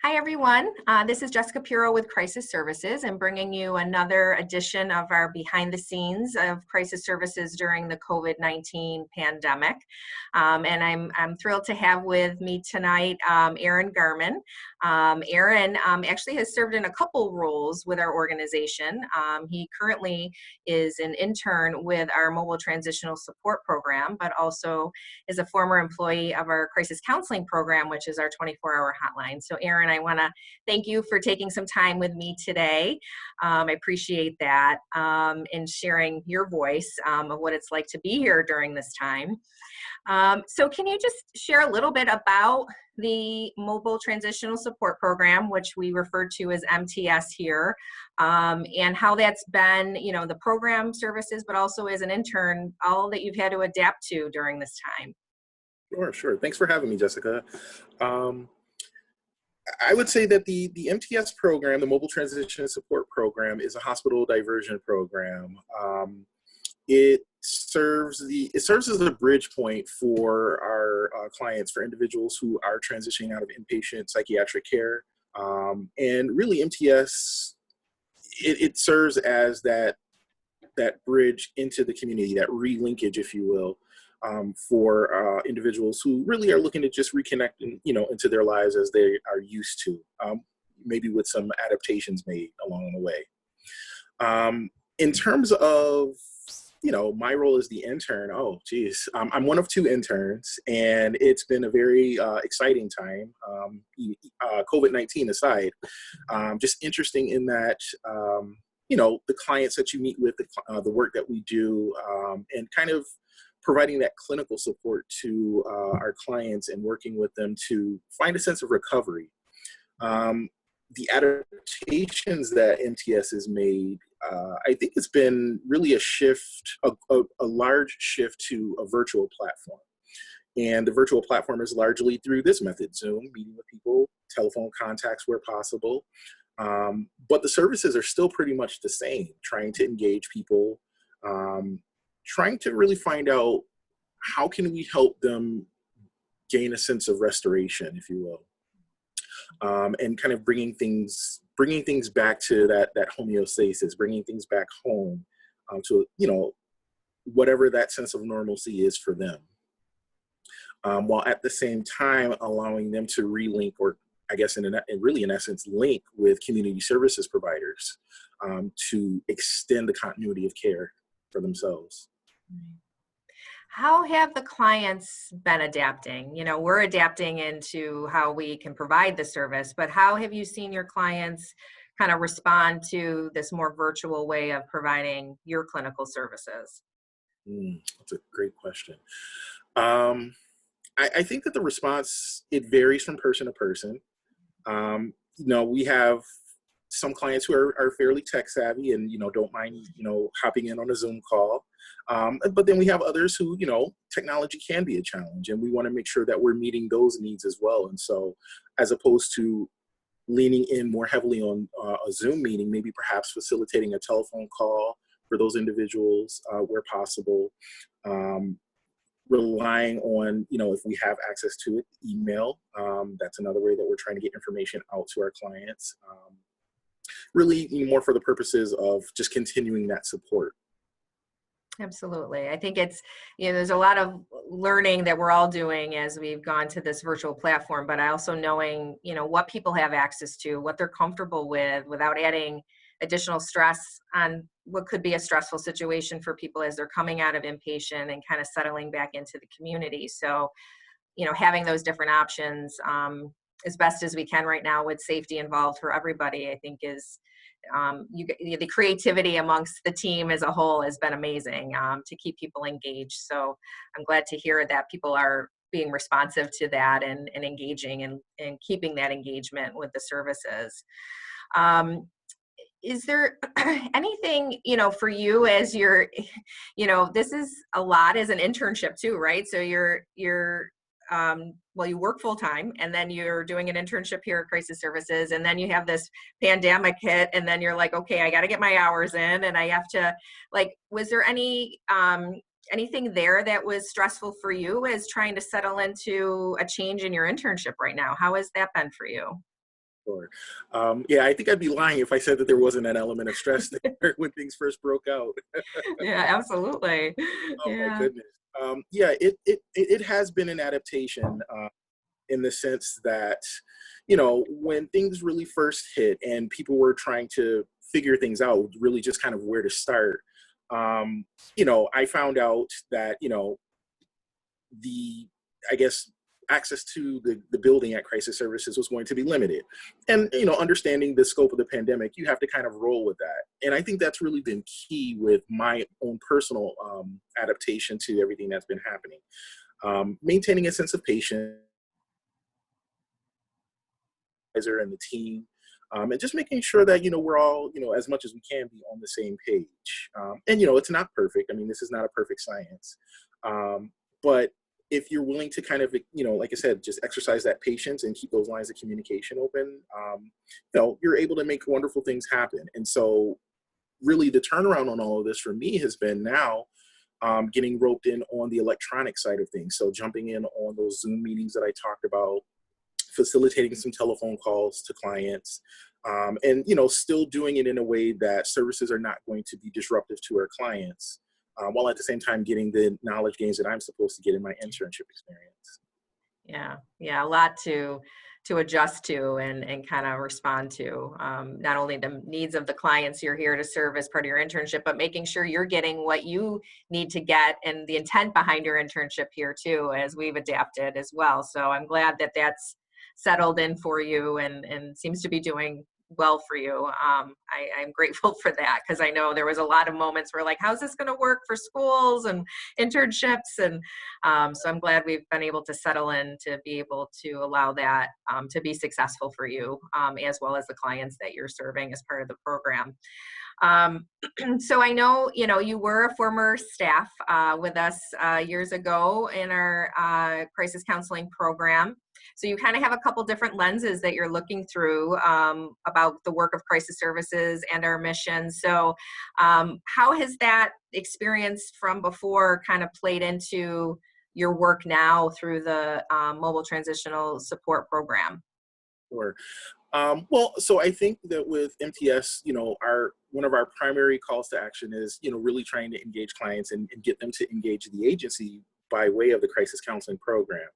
Hi, everyone. This is Jessica Puro with Crisis Services and bringing you another edition of our behind the scenes of crisis services during the COVID-19 pandemic. And I'm thrilled to have with me tonight Aaron Garman. Aaron actually has served in a couple roles with our organization. He currently is an intern with our mobile transitional support program, but also is a former employee of our crisis counseling program, which is our 24-hour hotline. So Aaron, I want to thank you for taking some time with me today. I appreciate that and sharing your voice of what it's like to be here during this time. So can you just share a little bit about the Mobile Transitional Support Program, which we refer to as MTS here, and how that's been, the program services, but also as an intern, all that you've had to adapt to during this time? Sure. Thanks for having me, Jessica. I would say that the MTS program, the Mobile Transition Support Program, is a hospital diversion program. It serves as a bridge point for our clients, for individuals who are transitioning out of inpatient psychiatric care. And really, MTS, it serves as that bridge into the community, that relinkage, if you will, for individuals who really are looking to just reconnect, into their lives as they are used to, maybe with some adaptations made along the way. In terms of, my role as the intern, I'm one of two interns, and it's been a very exciting time, COVID-19 aside. Just interesting in that, the clients that you meet with, the work that we do, and kind of providing that clinical support to our clients and working with them to find a sense of recovery. The adaptations that MTS has made, I think it's been really a shift, a large shift to a virtual platform. And the virtual platform is largely through this method: Zoom, meeting with people, telephone contacts where possible. But the services are still pretty much the same, trying to engage people, trying to really find out how can we help them gain a sense of restoration, if you will, and kind of bringing things back to that homeostasis, bringing things back home, to whatever that sense of normalcy is for them, while at the same time allowing them to relink, or I guess in essence, link with community services providers, to extend the continuity of care for themselves. How have the clients been adapting? We're adapting into how we can provide the service, but how have you seen your clients kind of respond to this more virtual way of providing your clinical services? That's a great question. I think that the response, it varies from person to person. We have some clients who are fairly tech savvy and, don't mind, hopping in on a Zoom call. But then we have others who, technology can be a challenge, and we want to make sure that we're meeting those needs as well. And so as opposed to leaning in more heavily on a Zoom meeting, maybe perhaps facilitating a telephone call for those individuals where possible, relying on, if we have access to it, email. That's another way that we're trying to get information out to our clients. Really more for the purposes of just continuing that support. Absolutely. I think it's, there's a lot of learning that we're all doing as we've gone to this virtual platform, but also knowing, what people have access to, what they're comfortable with, without adding additional stress on what could be a stressful situation for people as they're coming out of inpatient and kind of settling back into the community. So, having those different options as best as we can right now, with safety involved for everybody, I think is the creativity amongst the team as a whole has been amazing to keep people engaged. So I'm glad to hear that people are being responsive to that and engaging and keeping that engagement with the services. Is there anything, for you as you're, this is a lot as an internship too, right? So you're you work full time, and then you're doing an internship here at Crisis Services, and then you have this pandemic hit, and then you're like, okay, I got to get my hours in, and I have to, was there anything there that was stressful for you as trying to settle into a change in your internship right now? How has that been for you? Sure. Yeah, I think I'd be lying if I said that there wasn't an element of stress there when things first broke out. Yeah, absolutely. Oh my Yeah. goodness. Yeah, it has been an adaptation in the sense that, when things really first hit and people were trying to figure things out, really just kind of where to start. I found out that, the I guess access to the building at crisis services was going to be limited, and understanding the scope of the pandemic, you have to kind of roll with that. And I think that's really been key with my own personal adaptation to everything that's been happening. Maintaining a sense of patience and the team, and just making sure that we're all, as much as we can, be on the same page. And it's not perfect. I mean, this is not a perfect science, but if you're willing to kind of, like I said, just exercise that patience and keep those lines of communication open, you're able to make wonderful things happen. And so, really, the turnaround on all of this for me has been now getting roped in on the electronic side of things. So jumping in on those Zoom meetings that I talked about, facilitating some telephone calls to clients, and still doing it in a way that services are not going to be disruptive to our clients, while at the same time getting the knowledge gains that I'm supposed to get in my internship experience. Yeah, yeah, a lot to adjust to and kind of respond to. Not only the needs of the clients you're here to serve as part of your internship, but making sure you're getting what you need to get and the intent behind your internship here too, as we've adapted as well. So I'm glad that that's settled in for you and seems to be doing well for you. I'm grateful for that because I know there was a lot of moments where like, how's this going to work for schools and internships? And so I'm glad we've been able to settle in to be able to allow that to be successful for you, as well as the clients that you're serving as part of the program. Um, so I know, you were a former staff with us years ago in our crisis counseling program. So you kind of have a couple different lenses that you're looking through about the work of crisis services and our mission. So how has that experience from before kind of played into your work now through the mobile transitional support program? Or well, so I think that with MTS, our one of our primary calls to action is, really trying to engage clients and get them to engage the agency by way of the crisis counseling program.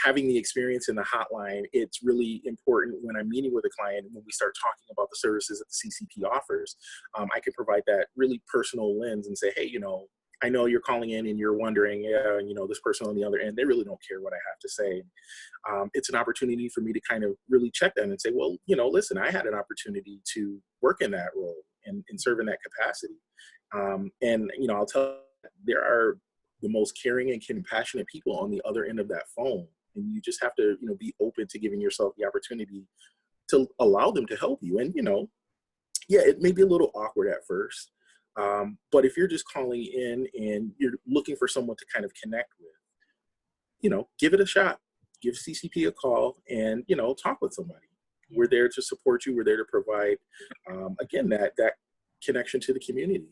Having the experience in the hotline, it's really important when I'm meeting with a client, when we start talking about the services that the CCP offers, I can provide that really personal lens and say, hey, I know you're calling in and you're wondering, yeah, this person on the other end, they really don't care what I have to say. It's an opportunity for me to kind of really check them and say, well, listen, I had an opportunity to work in that role and serve in that capacity. And, I'll tell you, there are the most caring and compassionate people on the other end of that phone. And you just have to, be open to giving yourself the opportunity to allow them to help you. And, yeah, it may be a little awkward at first. But if you're just calling in and you're looking for someone to kind of connect with, give it a shot. Give CCP a call and, talk with somebody. We're there to support you. We're there to provide, again, that connection to the community.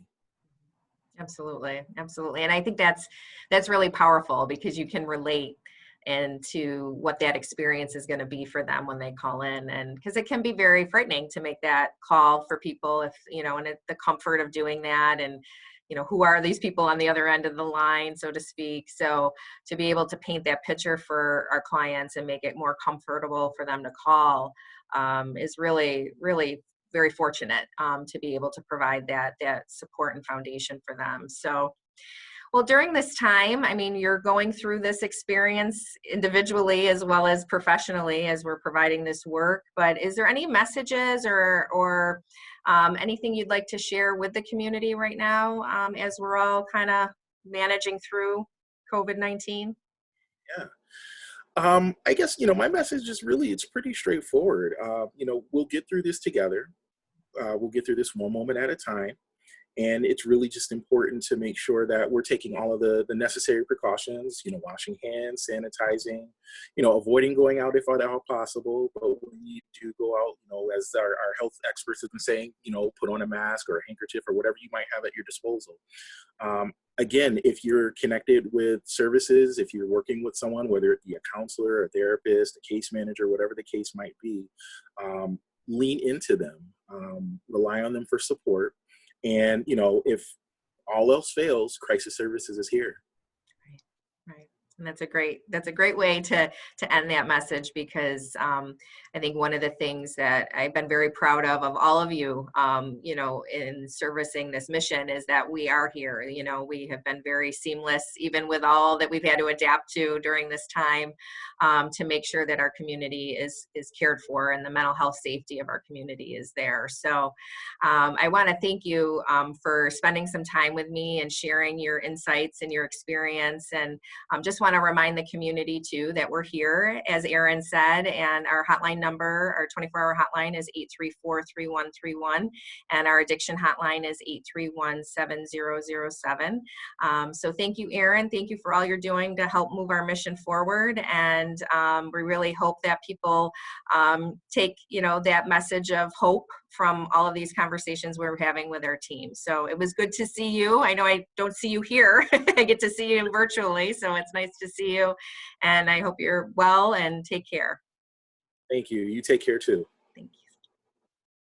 Absolutely, absolutely. And I think that's really powerful because you can relate and to what that experience is going to be for them when they call in, and because it can be very frightening to make that call for people if and the comfort of doing that, and who are these people on the other end of the line, so to speak. So to be able to paint that picture for our clients and make it more comfortable for them to call is really, really very fortunate to be able to provide that support and foundation for them. So, well, during this time, I mean, you're going through this experience individually as well as professionally as we're providing this work. But is there any messages or anything you'd like to share with the community right now as we're all kind of managing through COVID-19? Yeah. I guess, my message is really, it's pretty straightforward. We'll get through this together. We'll get through this one moment at a time. And it's really just important to make sure that we're taking all of the necessary precautions, washing hands, sanitizing, avoiding going out if at all possible. But when you do go out, as our health experts have been saying, put on a mask or a handkerchief or whatever you might have at your disposal. Again, if you're connected with services, if you're working with someone, whether it be a counselor, a therapist, a case manager, whatever the case might be, lean into them, rely on them for support. And, if all else fails, crisis services is here. Right. Right. And that's a great way to end that message, because I think one of the things that I've been very proud of all of you, in servicing this mission, is that we are here. We have been very seamless, even with all that we've had to adapt to during this time, to make sure that our community is cared for and the mental health safety of our community is there. So I want to thank you for spending some time with me and sharing your insights and your experience. And just want to remind the community too that we're here, as Erin said, and our hotline number, our 24-hour hotline is 834-3131, and our addiction hotline is 831-7007. So thank you, Erin. Thank you for all you're doing to help move our mission forward. And we really hope that people take, that message of hope from all of these conversations we're having with our team. So it was good to see you. I know I don't see you here. I get to see you virtually, so it's nice to see you. And I hope you're well, and take care. Thank you. You take care too.